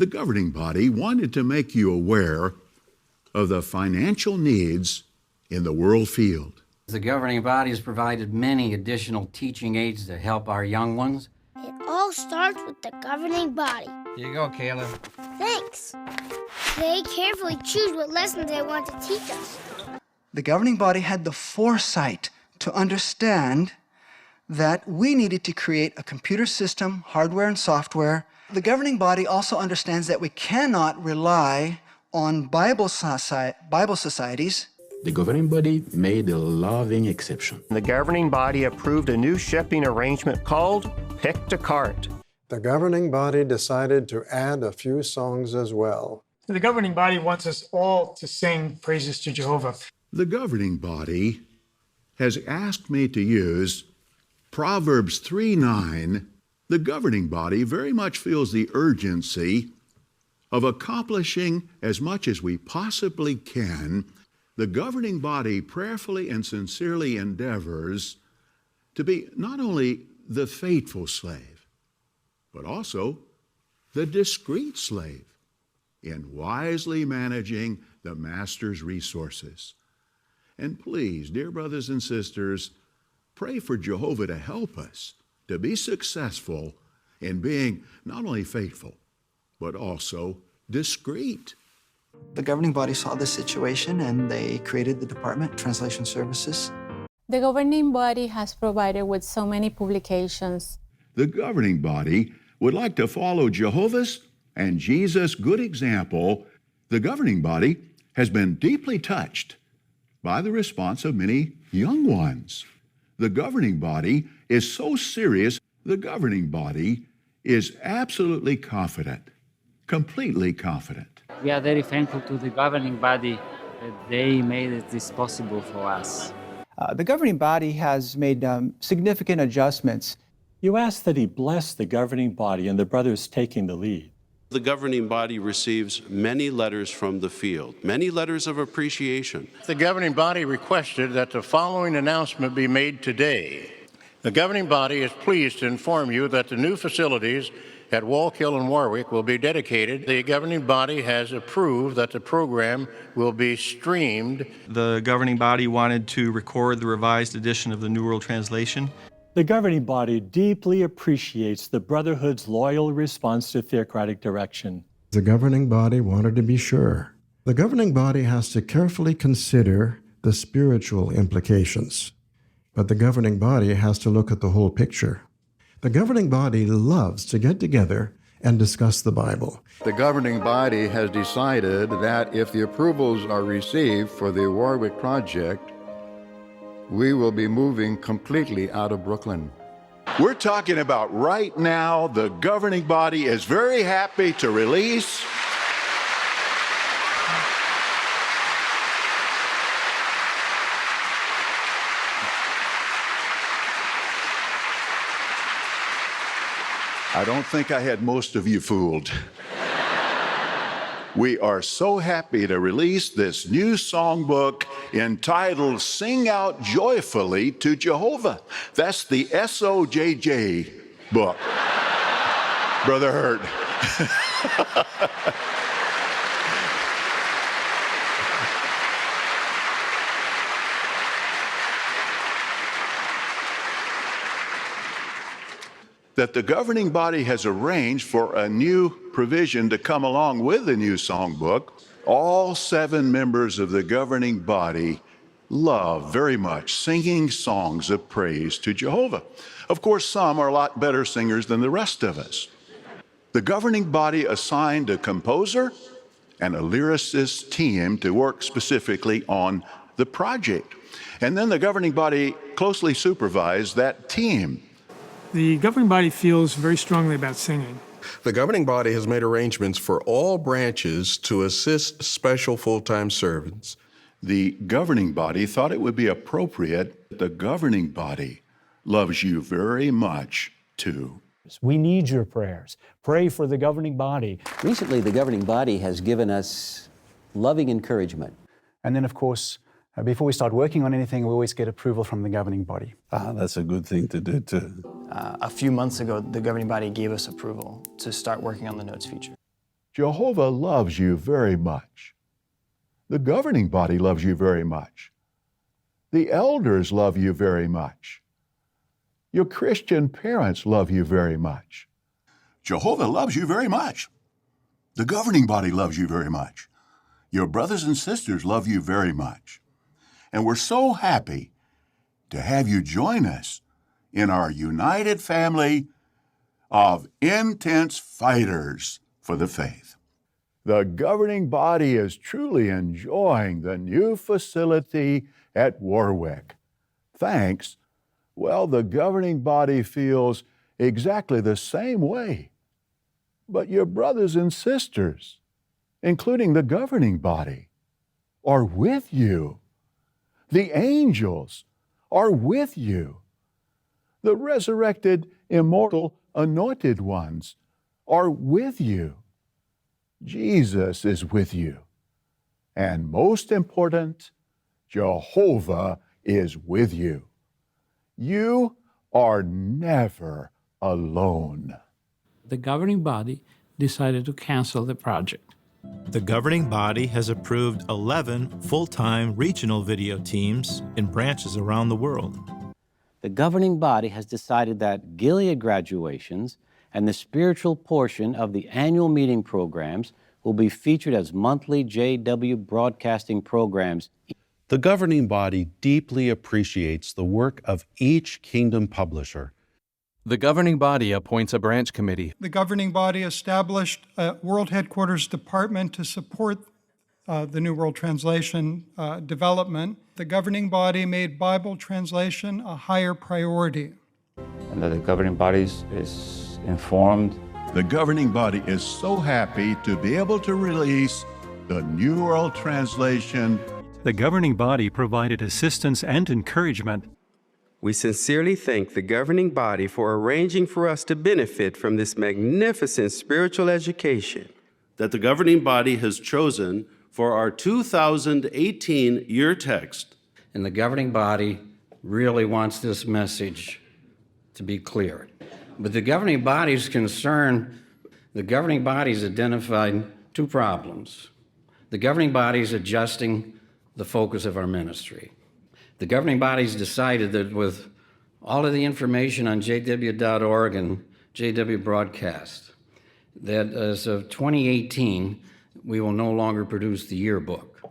The governing body wanted to make you aware of the financial needs in the world field. The governing body has provided many additional teaching aids to help our young ones. It all starts with the governing body. Here you go, Caleb. Thanks. They carefully choose what lessons they want to teach us. The governing body had the foresight to understand that we needed to create a computer system, hardware and software. The governing body also understands that we cannot rely on Bible societies. The governing body made a loving exception. The governing body approved a new shipping arrangement called Pick to Cart. The governing body decided to add a few songs as well. The governing body wants us all to sing praises to Jehovah. The governing body has asked me to use Proverbs 3:9. The governing body very much feels the urgency of accomplishing as much as we possibly can. The governing body prayerfully and sincerely endeavors to be not only the faithful slave, but also the discreet slave in wisely managing the master's resources. And please, dear brothers and sisters, pray for Jehovah to help us to be successful in being not only faithful, but also discreet. The governing body saw the situation and they created the Department of Translation Services. The governing body has provided with so many publications. The governing body would like to follow Jehovah's and Jesus' good example. The governing body has been deeply touched by the response of many young ones. The governing body is so serious, the governing body is absolutely confident, completely confident. We are very thankful to the governing body that they made this possible for us. The governing body has made significant adjustments. You ask that he bless the governing body and the brothers taking the lead. The governing body receives many letters from the field, many letters of appreciation. The governing body requested that the following announcement be made today. The governing body is pleased to inform you that the new facilities at Wallkill and Warwick will be dedicated. The governing body has approved that the program will be streamed. The governing body wanted to record the revised edition of the New World Translation. The governing body deeply appreciates the Brotherhood's loyal response to theocratic direction. The governing body wanted to be sure. The governing body has to carefully consider the spiritual implications, but the governing body has to look at the whole picture. The governing body loves to get together and discuss the Bible. The governing body has decided that if the approvals are received for the Warwick project, we will be moving completely out of Brooklyn. We're talking about right now, the governing body is very happy to release I don't think I had most of you fooled. We are so happy to release this new songbook entitled Sing Out Joyfully to Jehovah. That's the SOJJ book. Brother Hurt. That the governing body has arranged for a new provision to come along with the new songbook. All 7 members of the governing body love very much singing songs of praise to Jehovah. Of course, some are a lot better singers than the rest of us. The governing body assigned a composer and a lyricist team to work specifically on the project. And then the governing body closely supervised that team. The governing body feels very strongly about singing. The governing body has made arrangements for all branches to assist special full-time servants. The governing body thought it would be appropriate. The governing body loves you very much, too. We need your prayers. Pray for the governing body. Recently, the governing body has given us loving encouragement. And then, of course, before we start working on anything, we always get approval from the governing body. That's a good thing to do, too. A few months ago, the governing body gave us approval to start working on the notes feature. Jehovah loves you very much. The governing body loves you very much. The elders love you very much. Your Christian parents love you very much. Jehovah loves you very much. The governing body loves you very much. Your brothers and sisters love you very much. And we're so happy to have you join us in our united family of intense fighters for the faith. The governing body is truly enjoying the new facility at Warwick. Thanks. Well, the governing body feels exactly the same way. But your brothers and sisters, including the governing body, are with you. The angels are with you. The resurrected, immortal, anointed ones are with you. Jesus is with you. And most important, Jehovah is with you. You are never alone. The governing body decided to cancel the project. The governing body has approved 11 full-time regional video teams in branches around the world. The governing body has decided that Gilead graduations and the spiritual portion of the annual meeting programs will be featured as monthly JW broadcasting programs. The governing body deeply appreciates the work of each kingdom publisher. The governing body appoints a branch committee. The governing body established a World Headquarters Department to support the New World Translation development. The governing body made Bible translation a higher priority. And that the governing body is informed. The governing body is so happy to be able to release the New World Translation. The governing body provided assistance and encouragement. We sincerely thank the governing body for arranging for us to benefit from this magnificent spiritual education that the governing body has chosen for our 2018 year text. And the governing body really wants this message to be clear. But the governing body's concern, the governing body's identified two problems. The governing body's adjusting the focus of our ministry. The governing body's decided that with all of the information on jw.org and JW Broadcast, that as of 2018, we will no longer produce the yearbook.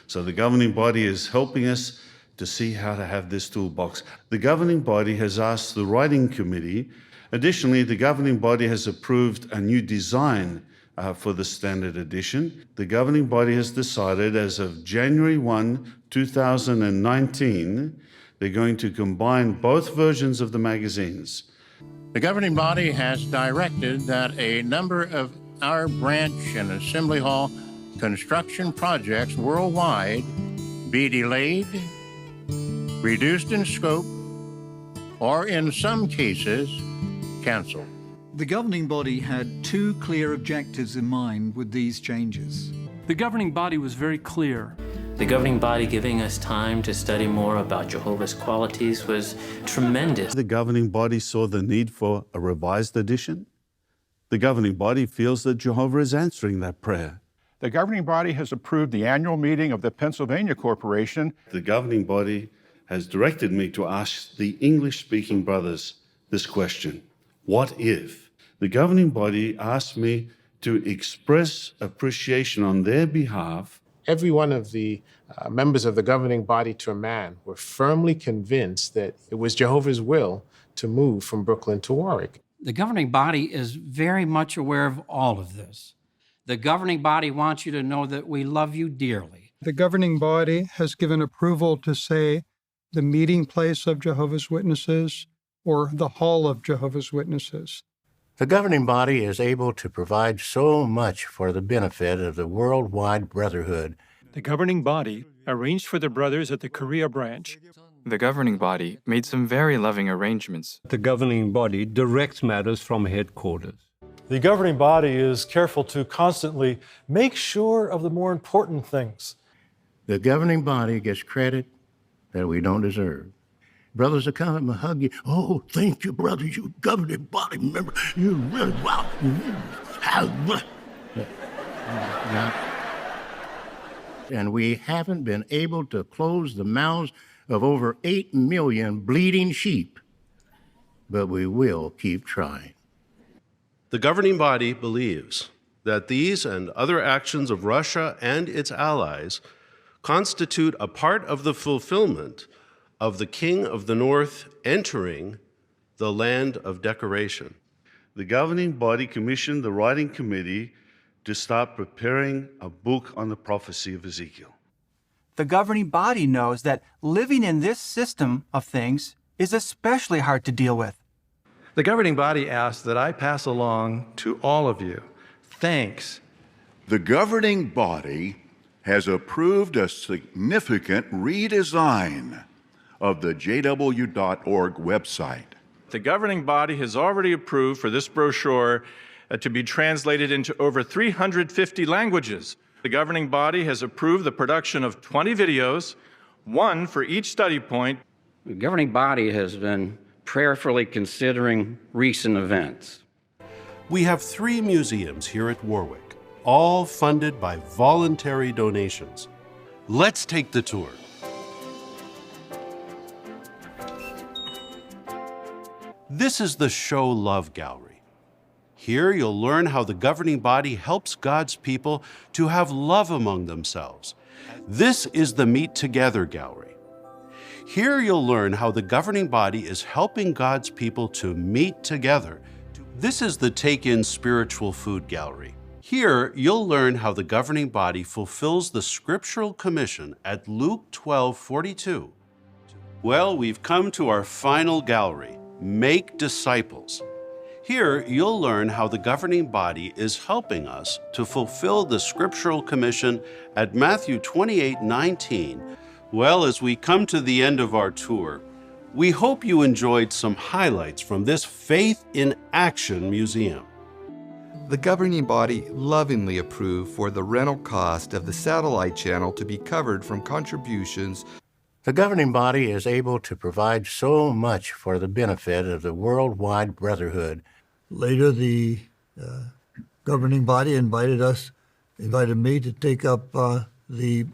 So the governing body is helping us to see how to have this toolbox. The governing body has asked the writing committee. Additionally, the governing body has approved a new design for the standard edition. The governing body has decided as of January 1, 2019, they're going to combine both versions of the magazines. The governing body has directed that a number of our branch and assembly hall construction projects worldwide be delayed, reduced in scope, or in some cases, canceled. The governing body had two clear objectives in mind with these changes. The governing body was very clear. The governing body giving us time to study more about Jehovah's qualities was tremendous. The governing body saw the need for a revised edition. The governing body feels that Jehovah is answering that prayer. The governing body has approved the annual meeting of the Pennsylvania Corporation. The governing body has directed me to ask the English-speaking brothers this question: what if? The governing body asked me to express appreciation on their behalf. Every one of the members of the governing body to a man were firmly convinced that it was Jehovah's will to move from Brooklyn to Warwick. The governing body is very much aware of all of this. The governing body wants you to know that we love you dearly. The governing body has given approval to say the meeting place of Jehovah's Witnesses or the hall of Jehovah's Witnesses. The governing body is able to provide so much for the benefit of the worldwide brotherhood. The governing body arranged for the brothers at the Korea branch. The governing body made some very loving arrangements. The governing body directs matters from headquarters. The governing body is careful to constantly make sure of the more important things. The governing body gets credit that we don't deserve. Brothers will come and hug you. Oh, thank you, brothers, you governing body member. You really, wow. And we haven't been able to close the mouths of over 8 million bleeding sheep, but we will keep trying. The governing body believes that these and other actions of Russia and its allies constitute a part of the fulfillment of the King of the North entering the land of decoration. The governing body commissioned the writing committee to start preparing a book on the prophecy of Ezekiel. The governing body knows that living in this system of things is especially hard to deal with. The governing body asks that I pass along to all of you thanks. The governing body has approved a significant redesign of the jw.org website. The governing body has already approved for this brochure to be translated into over 350 languages. The governing body has approved the production of 20 videos, one for each study point. The governing body has been prayerfully considering recent events. We have 3 museums here at Warwick, all funded by voluntary donations. Let's take the tour. This is the Show Love Gallery. Here you'll learn how the governing body helps God's people to have love among themselves. This is the Meet Together Gallery. Here you'll learn how the governing body is helping God's people to meet together. This is the Take In Spiritual Food Gallery. Here you'll learn how the governing body fulfills the scriptural commission at Luke 12:42. Well, we've come to our final gallery, Make Disciples. Here you'll learn how the governing body is helping us to fulfill the scriptural commission at Matthew 28:19. Well, as we come to the end of our tour, we hope you enjoyed some highlights from this Faith in Action Museum. The governing body lovingly approved for the rental cost of the satellite channel to be covered from contributions. The governing body is able to provide so much for the benefit of the worldwide brotherhood. Later, the governing body invited me to take up the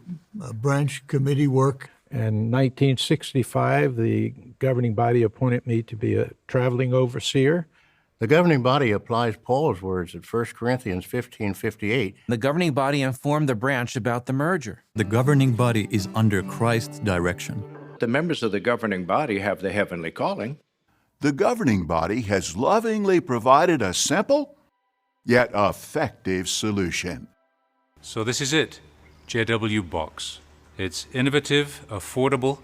branch committee work. In 1965, the governing body appointed me to be a traveling overseer. The governing body applies Paul's words at 1 Corinthians 15:58. The governing body informed the branch about the merger. The governing body is under Christ's direction. The members of the governing body have the heavenly calling. The governing body has lovingly provided a simple yet effective solution. So this is it, JW Box. It's innovative, affordable,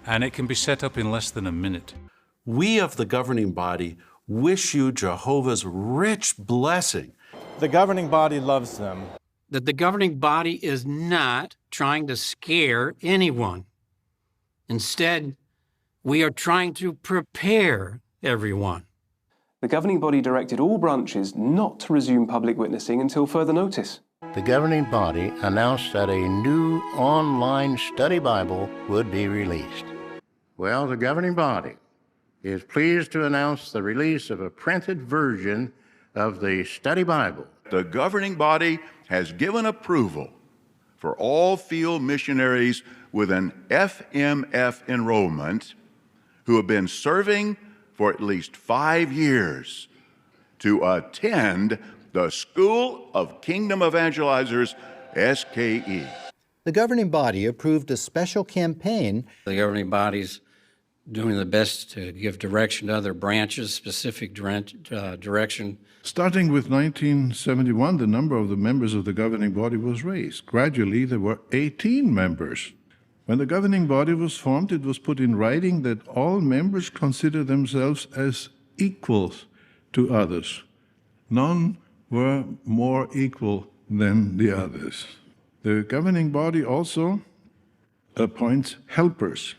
and it can be set up in less than a minute. We of the governing body wish you Jehovah's rich blessing. The governing body loves them. That the governing body is not trying to scare anyone. Instead, we are trying to prepare everyone. The governing body directed all branches not to resume public witnessing until further notice. The governing body announced that a new online study Bible would be released. Well, the governing body is pleased to announce the release of a printed version of the study Bible. The governing body has given approval for all field missionaries with an FMF enrollment who have been serving for at least 5 years to attend the School of Kingdom Evangelizers, SKE. The governing body approved a special campaign. The governing body's doing the best to give direction to other branches, specific direction. Starting with 1971, the number of the members of the governing body was raised. Gradually, there were 18 members. When the governing body was formed, it was put in writing that all members consider themselves as equals to others. None were more equal than the others. The governing body also appoints helpers.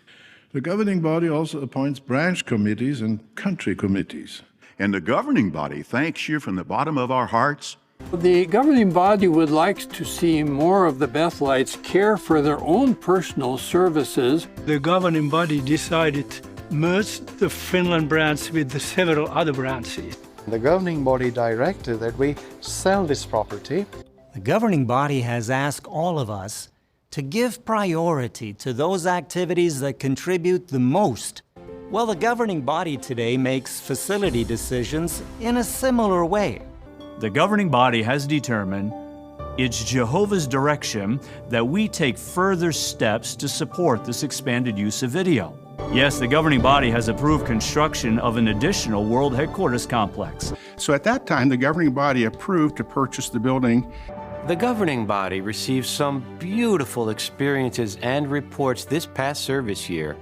The governing body also appoints branch committees and country committees. And the governing body thanks you from the bottom of our hearts. The governing body would like to see more of the Bethelites care for their own personal services. The governing body decided to merge the Finland branch with the several other branches. The governing body directed that we sell this property. The governing body has asked all of us to give priority to those activities that contribute the most. Well, the governing body today makes facility decisions in a similar way. The governing body has determined it's Jehovah's direction that we take further steps to support this expanded use of video. Yes, the governing body has approved construction of an additional world headquarters complex. So at that time, the governing body approved to purchase the building. The governing body received some beautiful experiences and reports this past service year.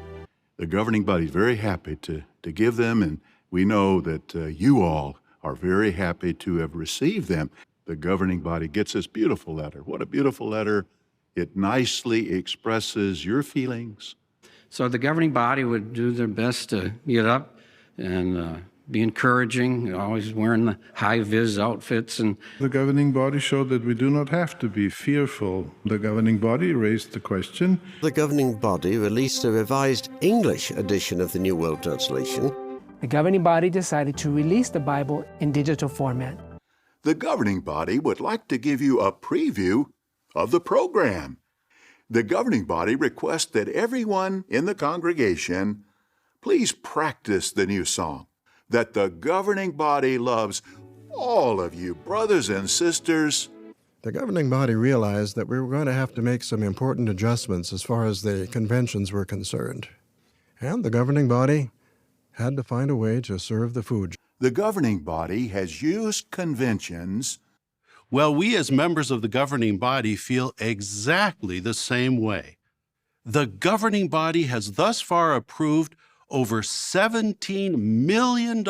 The governing body is very happy to give them, and we know that you all are very happy to have received them. The governing body gets this beautiful letter. What a beautiful letter. It nicely expresses your feelings. So the governing body would do their best to get up and be encouraging, always wearing the high-vis outfits. And the governing body showed that we do not have to be fearful. The governing body raised the question. The governing body released a revised English edition of the New World Translation. The governing body decided to release the Bible in digital format. The governing body would like to give you a preview of the program. The governing body requests that everyone in the congregation please practice the new song, that the governing body loves all of you, brothers and sisters. The governing body realized that we were going to have to make some important adjustments as far as the conventions were concerned. And the governing body had to find a way to serve the food. The governing body has used conventions. Well, we as members of the governing body feel exactly the same way. The governing body has thus far approved over $17 million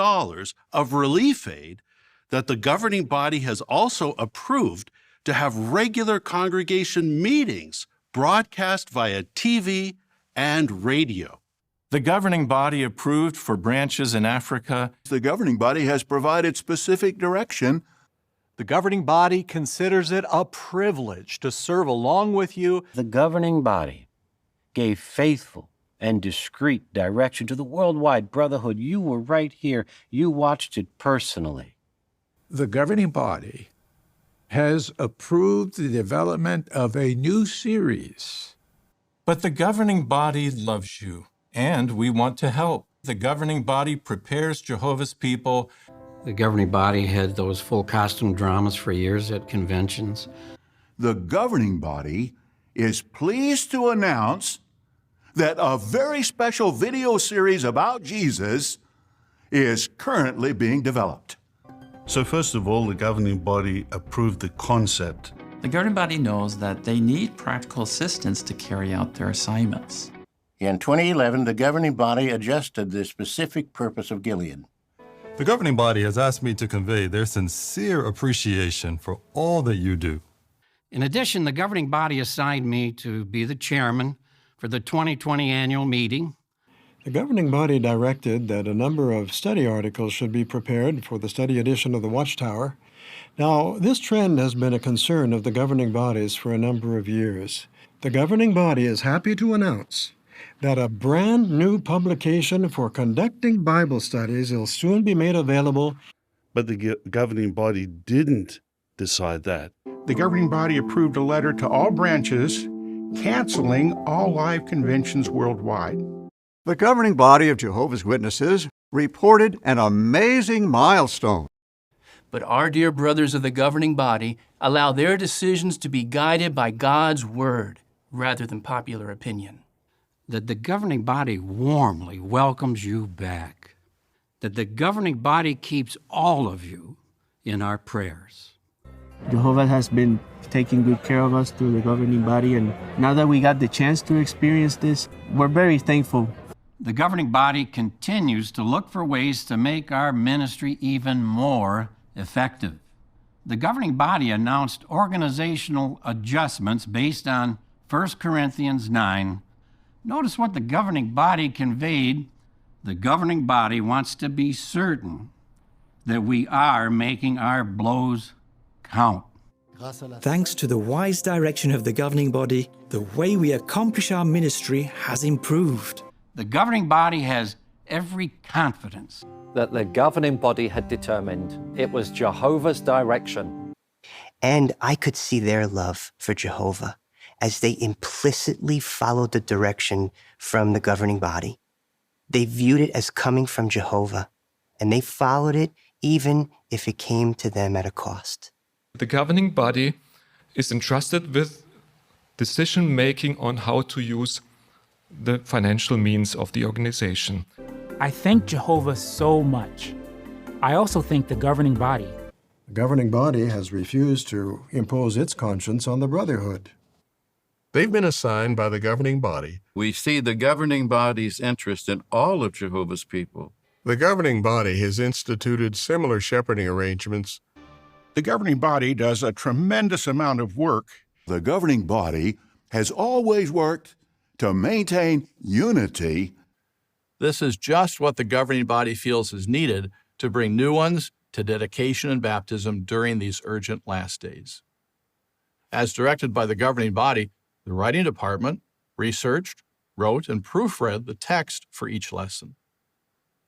of relief aid that the governing body has also approved to have regular congregation meetings broadcast via TV and radio. The governing body approved for branches in Africa. The governing body has provided specific direction. The governing body considers it a privilege to serve along with you. The governing body gave faithful and discreet direction to the worldwide brotherhood. You were right here. You watched it personally. The governing body has approved the development of a new series. But the governing body loves you, and we want to help. The governing body prepares Jehovah's people. The governing body had those full costume dramas for years at conventions. The governing body is pleased to announce that a very special video series about Jesus is currently being developed. So first of all, the governing body approved the concept. The governing body knows that they need practical assistance to carry out their assignments. In 2011, the governing body adjusted the specific purpose of Gilead. The governing body has asked me to convey their sincere appreciation for all that you do. In addition, the governing body assigned me to be the chairman for the 2020 annual meeting. The governing body directed that a number of study articles should be prepared for the study edition of the Watchtower. Now, this trend has been a concern of the governing bodies for a number of years. The governing body is happy to announce that a brand new publication for conducting Bible studies will soon be made available. But the governing body didn't decide that. The governing body approved a letter to all branches canceling all live conventions worldwide. The governing body of Jehovah's Witnesses reported an amazing milestone. But our dear brothers of the governing body allow their decisions to be guided by God's word rather than popular opinion. That the governing body warmly welcomes you back. That the governing body keeps all of you in our prayers. Jehovah has been taking good care of us through the governing body, and now that we got the chance to experience this, we're very thankful. The governing body continues to look for ways to make our ministry even more effective. The governing body announced organizational adjustments based on 1 Corinthians 9. Notice what the governing body conveyed. The governing body wants to be certain that we are making our blows count. Thanks to the wise direction of the governing body, the way we accomplish our ministry has improved. The governing body has every confidence that the governing body had determined. It was Jehovah's direction. And I could see their love for Jehovah as they implicitly followed the direction from the governing body. They viewed it as coming from Jehovah, and they followed it even if it came to them at a cost. The governing body is entrusted with decision-making on how to use the financial means of the organization. I thank Jehovah so much. I also thank the governing body. The governing body has refused to impose its conscience on the Brotherhood. They've been assigned by the governing body. We see the governing body's interest in all of Jehovah's people. The governing body has instituted similar shepherding arrangements. The governing body does a tremendous amount of work. The governing body has always worked to maintain unity. This is just what the governing body feels is needed to bring new ones to dedication and baptism during these urgent last days. As directed by the governing body, the writing department researched, wrote, and proofread the text for each lesson.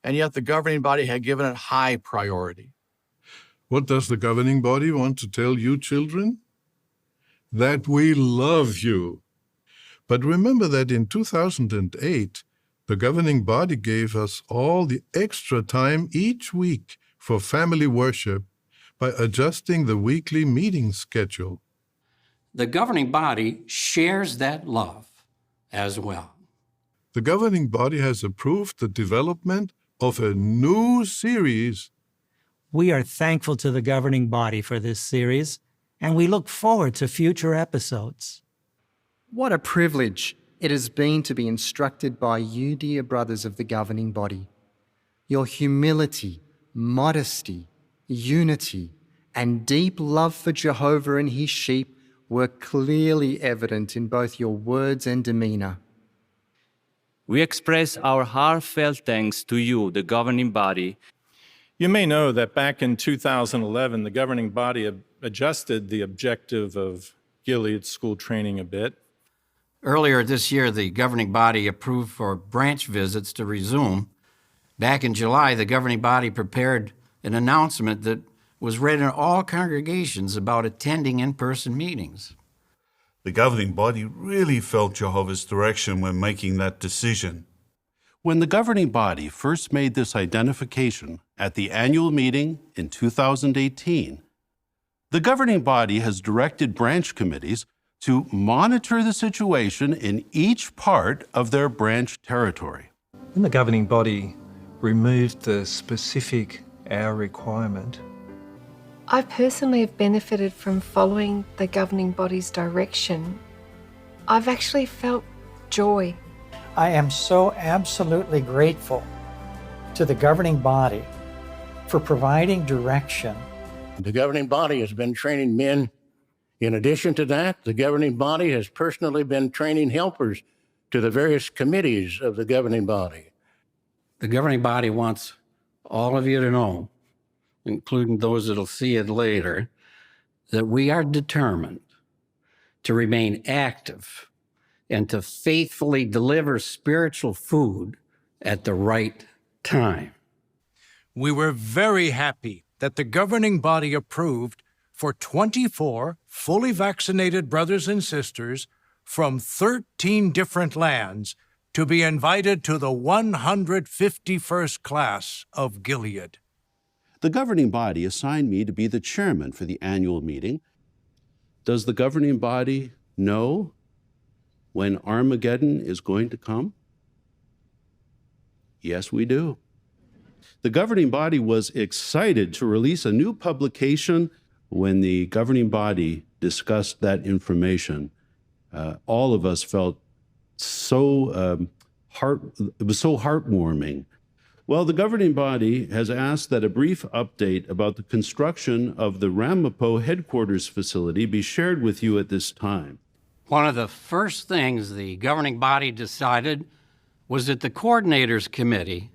And yet the governing body had given it high priority. What does the governing body want to tell you, children? That we love you. But remember that in 2008, the governing body gave us all the extra time each week for family worship by adjusting the weekly meeting schedule. The governing body shares that love as well. The governing body has approved the development of a new series. We are thankful to the governing body for this series, and we look forward to future episodes. What a privilege it has been to be instructed by you, dear brothers of the governing body. Your humility, modesty, unity, and deep love for Jehovah and his sheep were clearly evident in both your words and demeanor. We express our heartfelt thanks to you, the governing body. You may know that back in 2011, the governing body adjusted the objective of Gilead school training a bit. Earlier this year, the governing body approved for branch visits to resume. Back in July, the governing body prepared an announcement that was read in all congregations about attending in-person meetings. The governing body really felt Jehovah's direction when making that decision. When the governing body first made this identification at the annual meeting in 2018, the governing body has directed branch committees to monitor the situation in each part of their branch territory. When the governing body removed the specific hour requirement, I personally have benefited from following the governing body's direction. I've actually felt joy. I am so absolutely grateful to the governing body for providing direction. The governing body has been training men. In addition to that, the governing body has personally been training helpers to the various committees of the governing body. The governing body wants all of you to know, including those that'll see it later, that we are determined to remain active and to faithfully deliver spiritual food at the right time. We were very happy that the governing body approved for 24 fully vaccinated brothers and sisters from 13 different lands to be invited to the 151st class of Gilead. The governing body assigned me to be the chairman for the annual meeting. Does the governing body know when Armageddon is going to come? Yes, we do. The governing body was excited to release a new publication. When the governing body discussed that information, all of us felt it was so heartwarming. Well, the governing body has asked that a brief update about the construction of the Ramapo headquarters facility be shared with you at this time. One of the first things the governing body decided was that the coordinators committee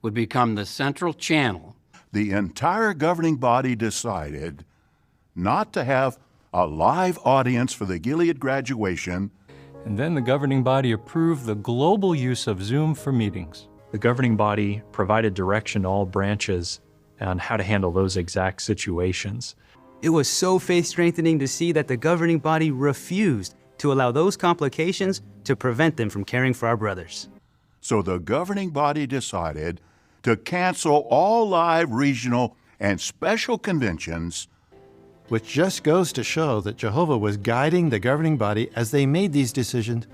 would become the central channel. The entire governing body decided not to have a live audience for the Gilead graduation. and then the governing body approved the global use of Zoom for meetings. The governing body provided direction to all branches on how to handle those exact situations. It was so faith-strengthening to see that the governing body refused to allow those complications to prevent them from caring for our brothers. So the governing body decided to cancel all live regional and special conventions. Which just goes to show that Jehovah was guiding the governing body as they made these decisions.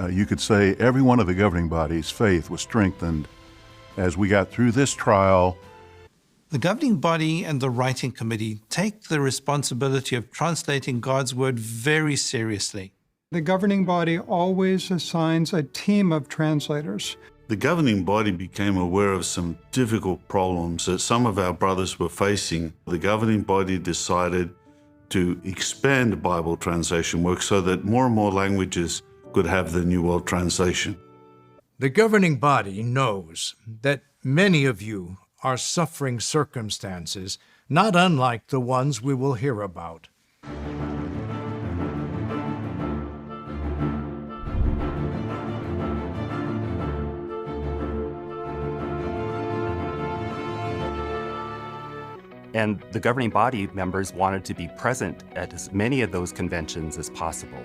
You could say every one of the governing body's faith was strengthened as we got through this trial. The governing body and the writing committee take the responsibility of translating God's word very seriously. The governing body always assigns a team of translators. The governing body became aware of some difficult problems that some of our brothers were facing. The governing body decided to expand Bible translation work so that more and more languages could have the New World Translation. The governing body knows that many of you are suffering circumstances not unlike the ones we will hear about. And the governing body members wanted to be present at as many of those conventions as possible.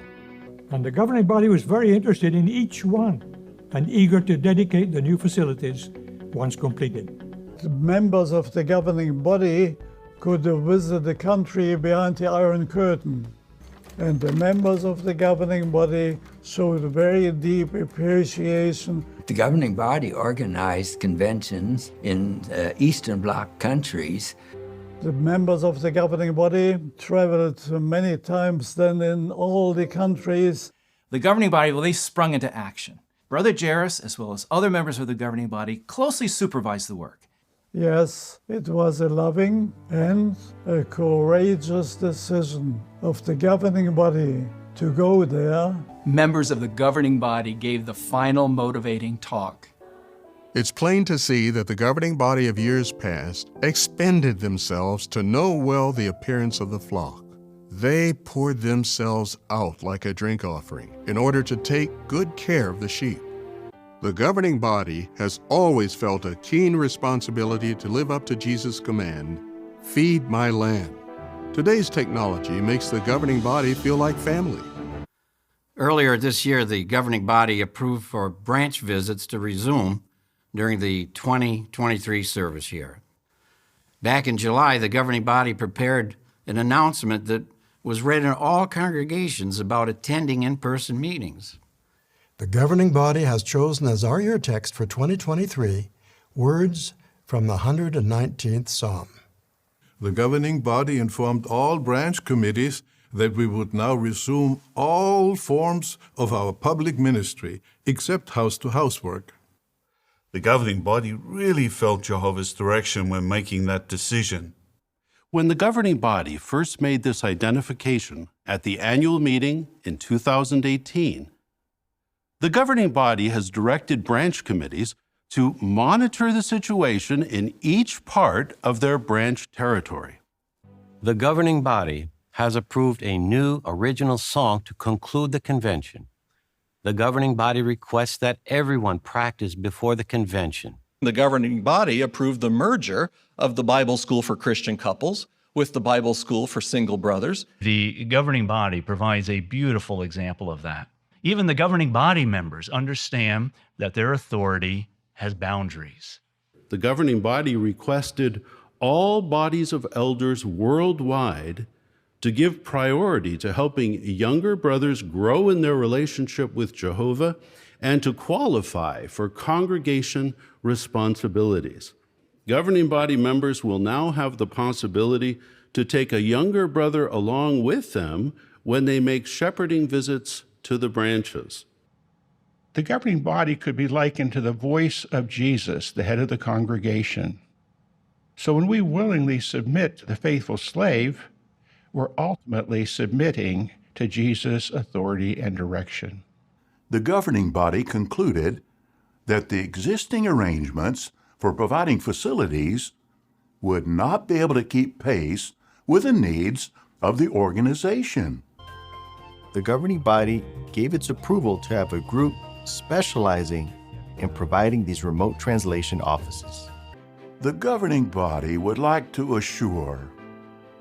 And the governing body was very interested in each one and eager to dedicate the new facilities once completed. The members of the governing body could visit the country behind the Iron Curtain. And the members of the governing body showed a very deep appreciation. The governing body organized conventions in Eastern Bloc countries. The members of the governing body traveled many times then in all the countries. The governing body, well, they sprung into action. Brother Jairus, as well as other members of the governing body, closely supervised the work. Yes, it was a loving and a courageous decision of the governing body to go there. Members of the governing body gave the final motivating talk. It's plain to see that the governing body of years past expended themselves to know well the appearance of the flock. They poured themselves out like a drink offering in order to take good care of the sheep. The governing body has always felt a keen responsibility to live up to Jesus' command, "Feed my lamb." Today's technology makes the governing body feel like family. Earlier this year, the governing body approved for branch visits to resume during the 2023 service year. Back in July, the governing body prepared an announcement that was read in all congregations about attending in-person meetings. The governing body has chosen as our year text for 2023 words from the 119th Psalm. The governing body informed all branch committees that we would now resume all forms of our public ministry, except house-to-house work. The governing body really felt Jehovah's direction when making that decision. When the governing body first made this identification at the annual meeting in 2018, the governing body has directed branch committees to monitor the situation in each part of their branch territory. The governing body has approved a new original song to conclude the convention. The governing body requests that everyone practice before the convention. The governing body approved the merger of the Bible School for Christian couples with the Bible School for single brothers. The governing body provides a beautiful example of that. Even the governing body members understand that their authority has boundaries. The governing body requested all bodies of elders worldwide to give priority to helping younger brothers grow in their relationship with Jehovah and to qualify for congregation responsibilities. Governing body members will now have the possibility to take a younger brother along with them when they make shepherding visits to the branches. The governing body could be likened to the voice of Jesus, the head of the congregation. So when we willingly submit to the faithful slave, we're ultimately submitting to Jesus' authority and direction. The governing body concluded that the existing arrangements for providing facilities would not be able to keep pace with the needs of the organization. The governing body gave its approval to have a group specializing in providing these remote translation offices. The governing body would like to assure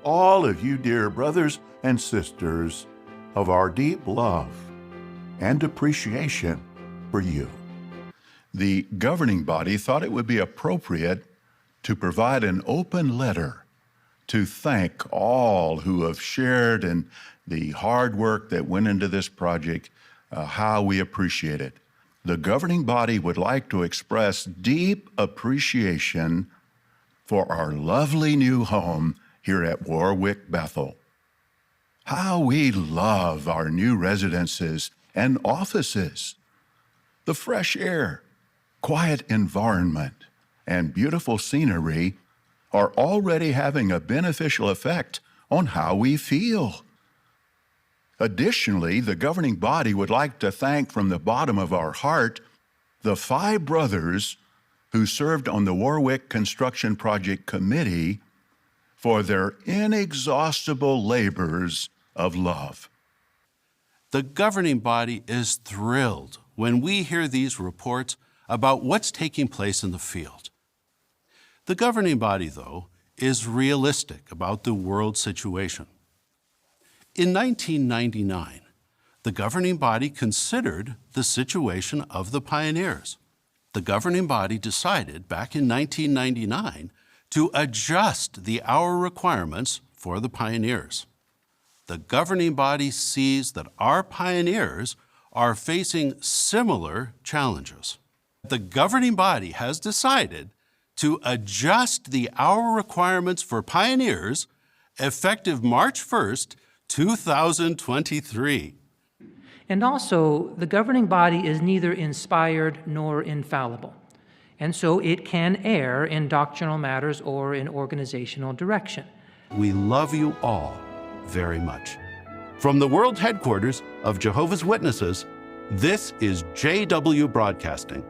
all of you dear brothers and sisters of our deep love and appreciation for you. The governing body thought it would be appropriate to provide an open letter to thank all who have shared in the hard work that went into this project, how we appreciate it. The governing body would like to express deep appreciation for our lovely new home here at Warwick Bethel. How we love our new residences and offices. The fresh air, quiet environment, and beautiful scenery are already having a beneficial effect on how we feel. Additionally, the governing body would like to thank from the bottom of our heart the 5 brothers who served on the Warwick Construction Project Committee for their inexhaustible labors of love. The governing body is thrilled when we hear these reports about what's taking place in the field. The governing body, though, is realistic about the world situation. In 1999, the governing body considered the situation of the pioneers. The governing body decided back in 1999 to adjust the hour requirements for the pioneers. The governing body sees that our pioneers are facing similar challenges. The governing body has decided to adjust the hour requirements for pioneers effective March 1st, 2023. And also, the governing body is neither inspired nor infallible, and so it can err in doctrinal matters or in organizational direction. We love you all very much. From the world headquarters of Jehovah's Witnesses, this is JW Broadcasting.